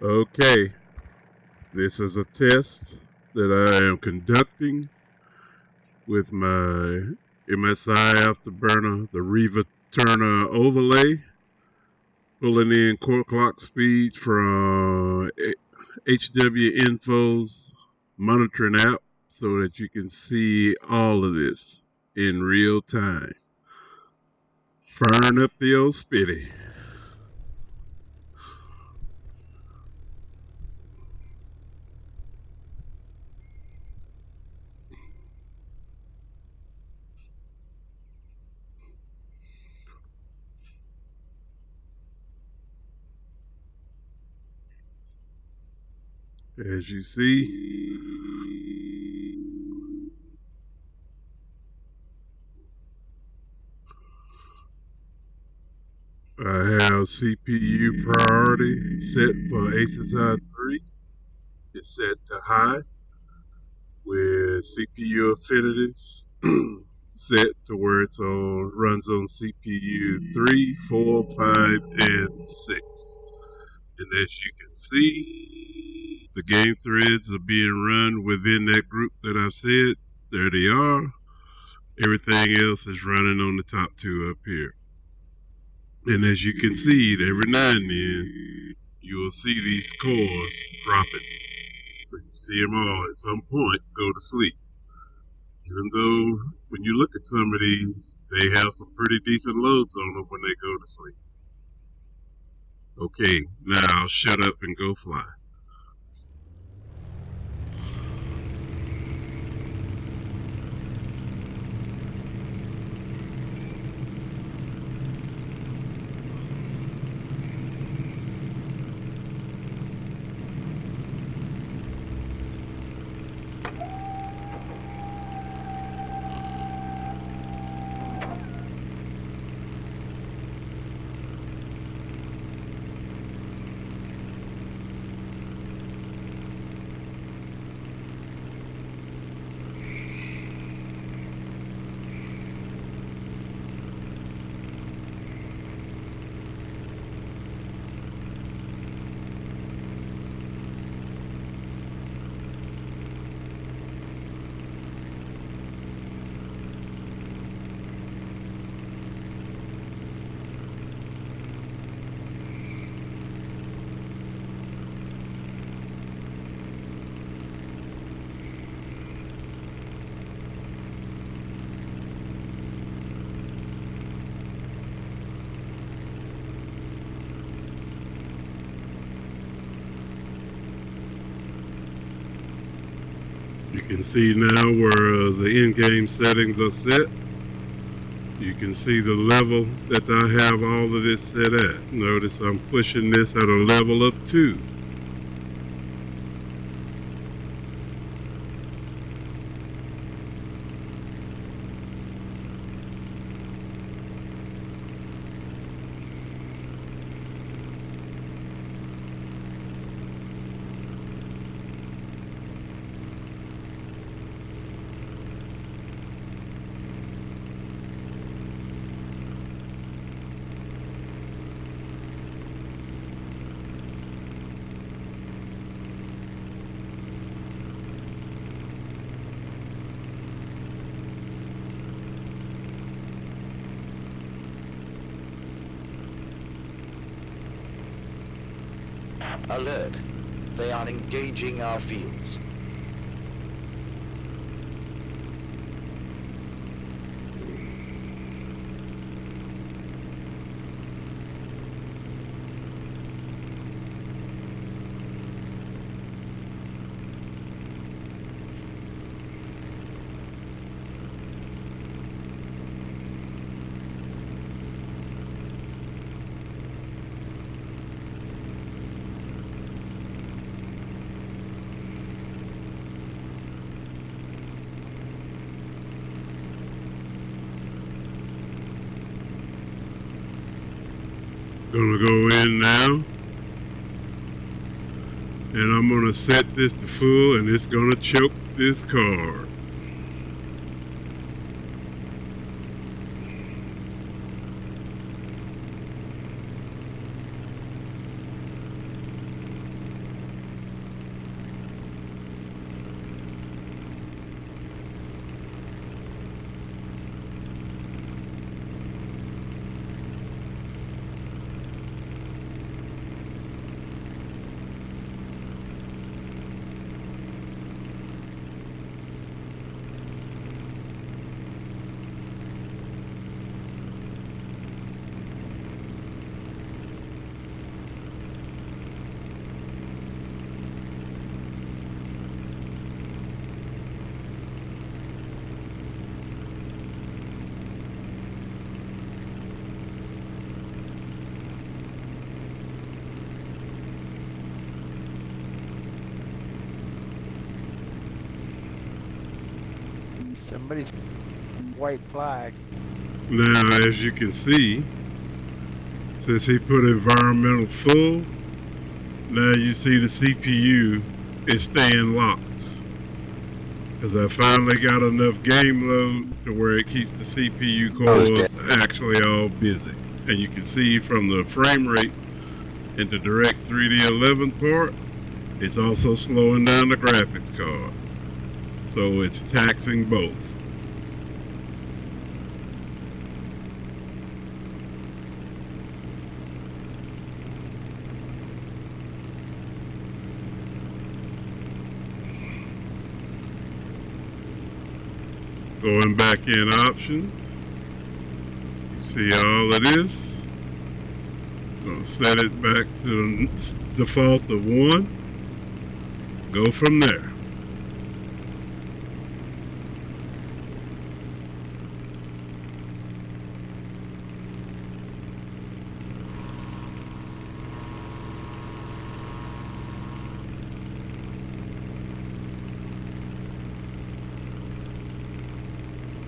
Okay, this is a test that I am conducting with my MSI Afterburner, the Riva Turner overlay, pulling in core clock speeds from HW Info's monitoring app so that you can see all of this in real time. Firing up the old spitty. As you see, I have CPU priority set for ASUS i3. It's set to high with CPU affinities set to where it's on runs on CPU 3, 4, 5, and 6. And as you can see, the game threads are being run within that group that I've said. There they are. Everything else is running on the top two up here. And as you can see, every now and then, you will see these cores dropping. So you see them all at some point go to sleep. Even though when you look at some of these, they have some pretty decent loads on them when they go to sleep. Okay, now I'll shut up and go fly. You can see now where the in-game settings are set. You can see the level that I have all of this set at. Notice I'm pushing this at a level of 2. Alert. They are engaging our fields. Gonna go in now, and I'm gonna set this to full, and it's gonna choke this card. somebody's white flag. Now, as you can see, since he put environmental full, now you see the CPU is staying locked. Because I finally got enough game load to where it keeps the CPU cores actually all busy. And you can see from the frame rate in the Direct3D 11 part, it's also slowing down the graphics card. So it's taxing both. Going back in options, you see all it is. Gonna set it back to the default of 1. Go from there.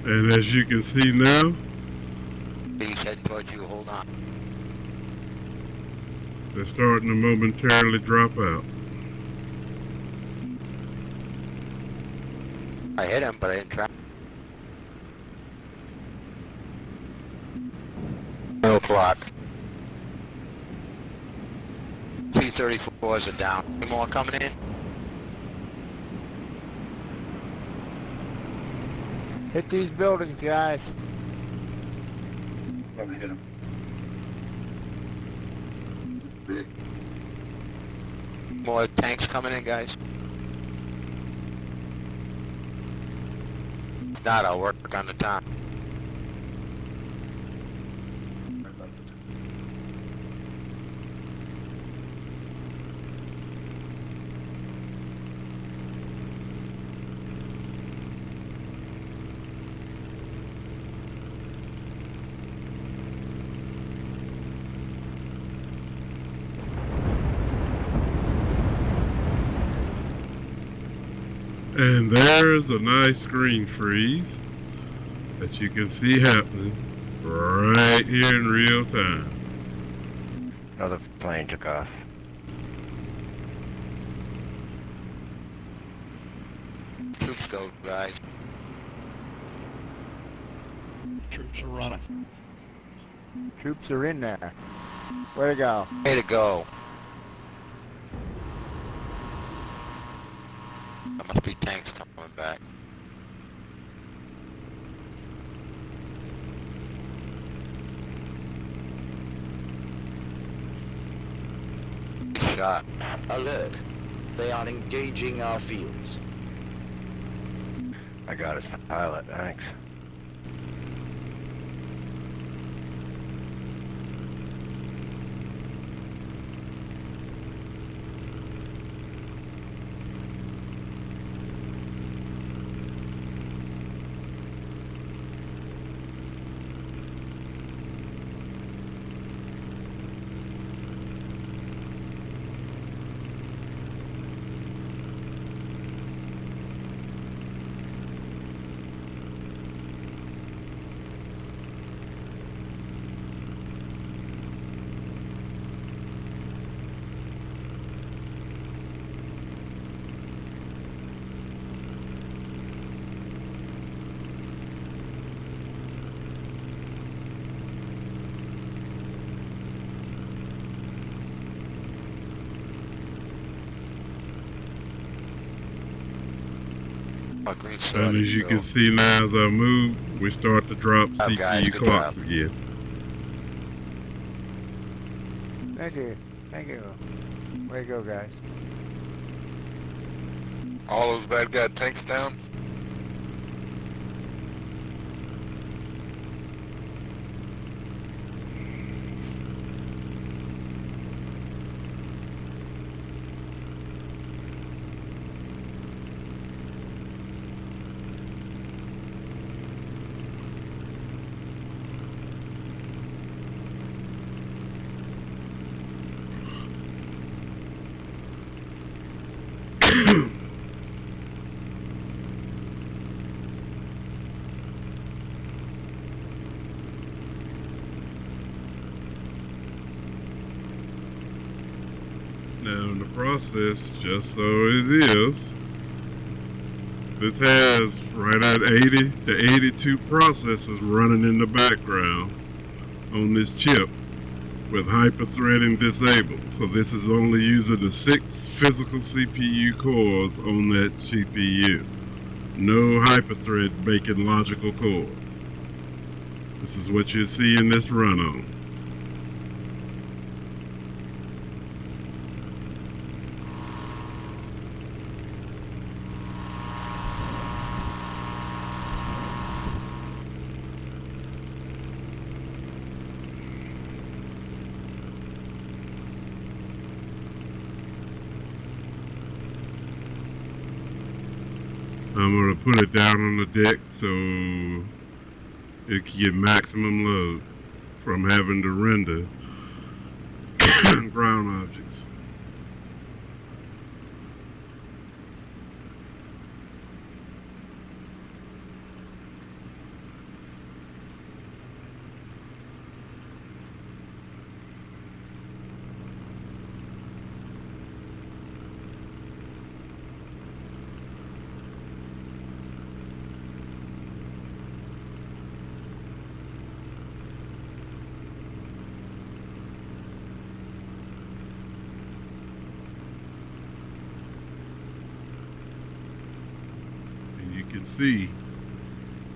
And as you can see now, He's heading towards you, hold on. they're starting to momentarily drop out. I hit him, but I didn't try. 2 o'clock. T-34s are down. Any more coming in? Hit these buildings, guys. Let me hit him. More tanks coming in, guys. If not, I'll work on the top. And there's a nice screen freeze that you can see happening right here in real time. Another plane took off. Troops go, guys. Troops are running. Troops are in there. Where to go? Way to go. There must be tanks coming back. Shot. Alert. They are engaging our fields. I got it, pilot, thanks. And as you can see now, as I move, we start to drop CPU clocks again. Thank you. Thank you. Way to go, guys. All those bad guy tanks down? Now in the process, just so it is, this has right at 80 to 82 processors running in the background on this chip with hyperthreading disabled. So this is only using the 6 physical CPU cores on that CPU. No hyperthread making logical cores. This is what you see in this run on. I'm going to put it down on the deck so it can get maximum load from having to render ground objects. You can see,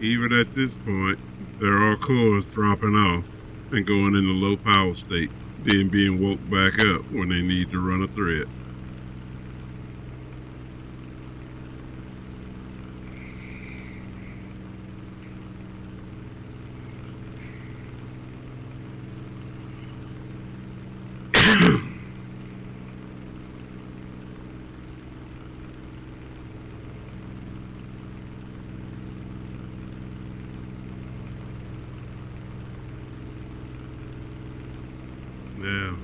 even at this point, there are cores dropping off and going into low power state, then being woke back up when they need to run a thread. Now,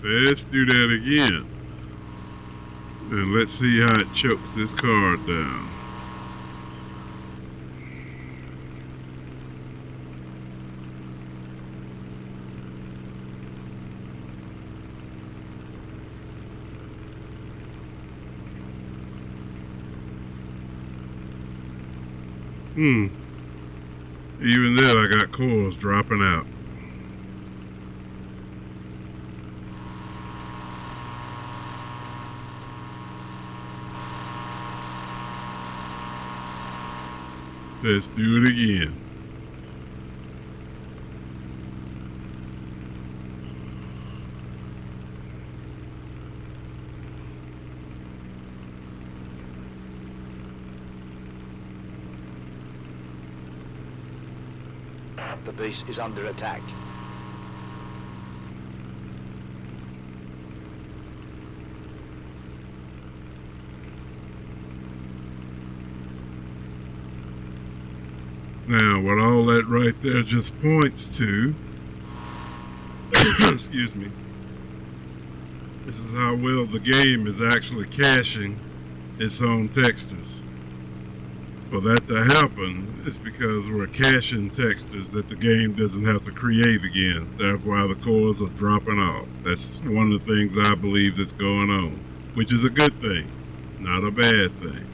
let's do that again. And let's see how it chokes this card down. Even then I got cores dropping out. Let's do it again. The base is under attack. Now, what all that right there just points to, excuse me, this is how well the game is actually caching its own textures. For that to happen, it's because we're caching textures that the game doesn't have to create again. That's why the cores are dropping off. That's one of the things I believe that's going on, which is a good thing, not a bad thing.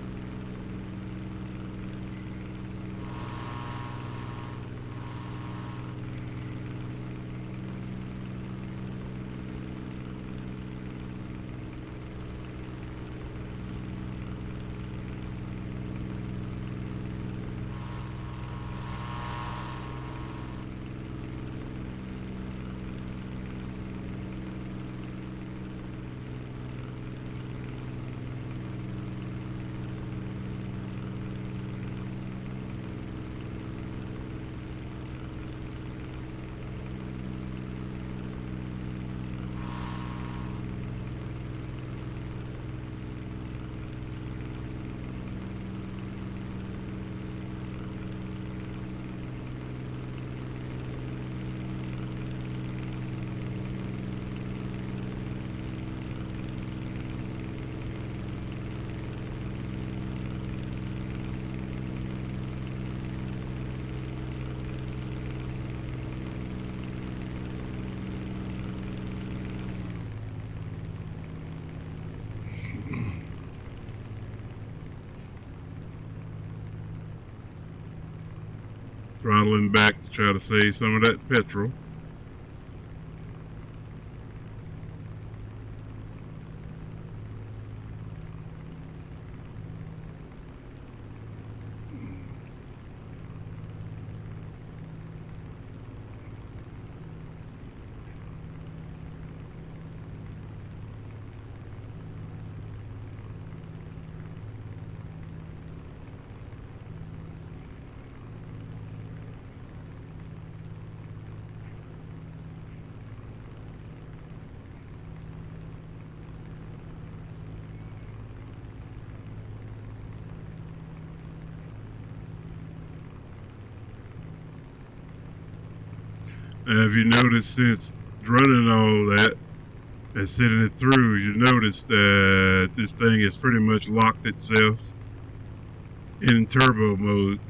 Throttling back to try to save some of that petrol. Now, if you notice, since running all that and sending it through, you notice that this thing has pretty much locked itself in turbo mode.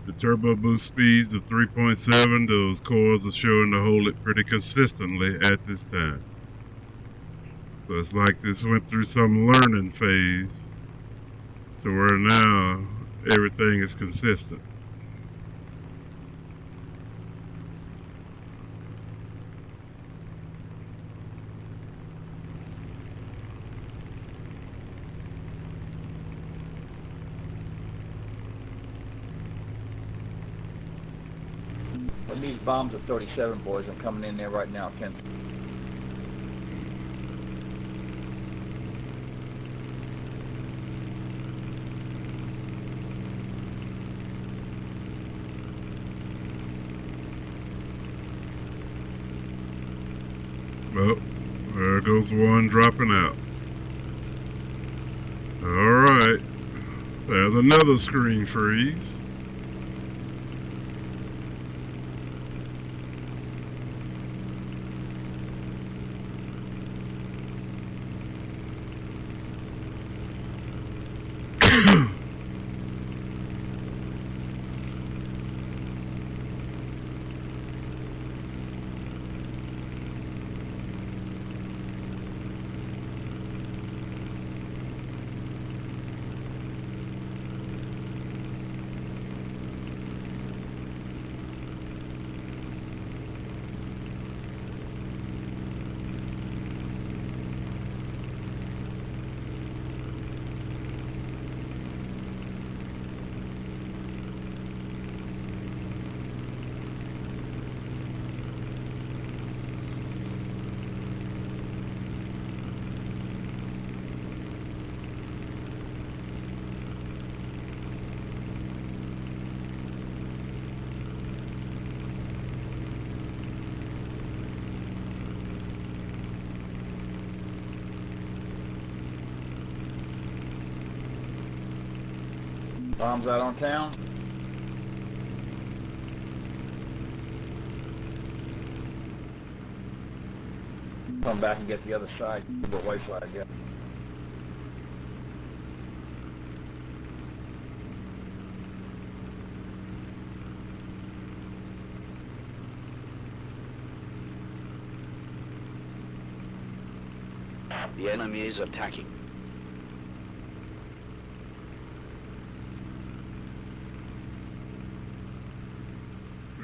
The turbo boost speeds of 3.7, those coils are showing to hold it pretty consistently at this time. So it's like this went through some learning phase to where now everything is consistent. These bombs are 37, boys. I'm coming in there right now, Ken. Oh, there goes one dropping out. Alright, there's another screen freeze. Bombs out on town. Come back and get the other side. The white flag, yeah. The enemy is attacking.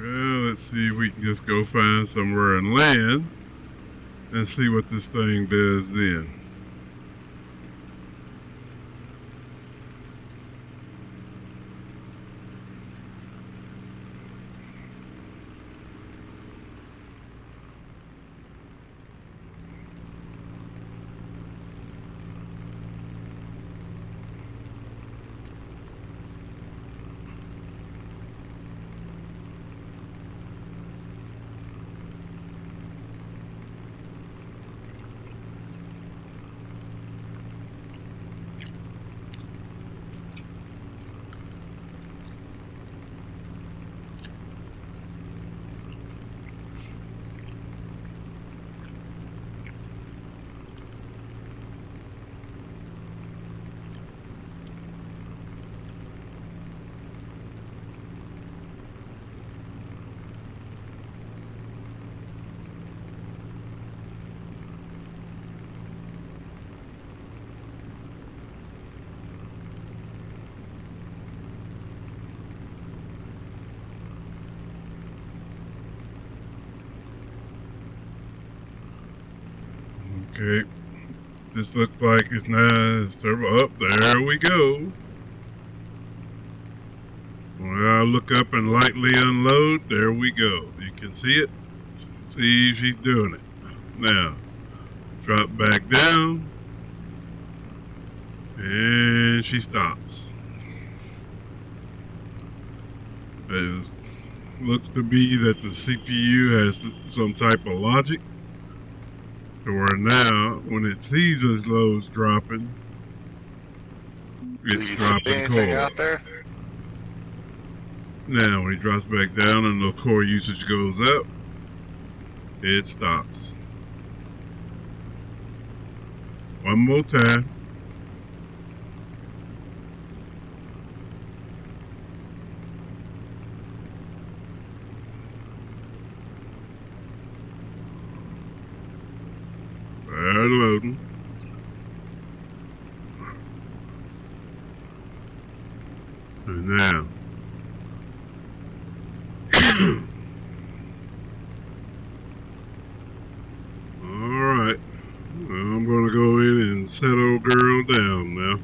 Well, let's see if we can just go find somewhere and land and see what this thing does then. Okay. This looks like it's nice. Up there we go. When I look up and lightly unload, there we go. You can see it. See, she's doing it. Now, drop back down. And she stops. It looks to be that the CPU has some type of logic. To where now, when it sees those loads dropping, it's dropping core. Out there? Now, when it drops back down and the core usage goes up, it stops. One more time. They're loading. And now. Alright. I'm going to go in and set old girl down now.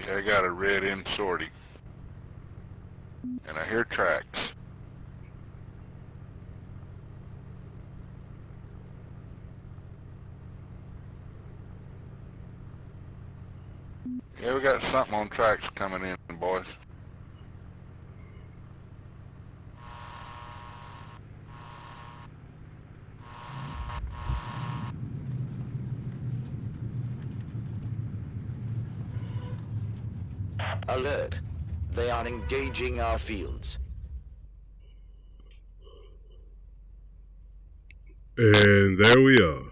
Yeah, I got a red end sortie. And I hear tracks. Yeah, we got something on tracks coming in, boys. Alert. They are engaging our fields. And there we are.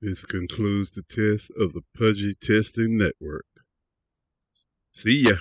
This concludes the test of the Pudgy Testing Network. See ya.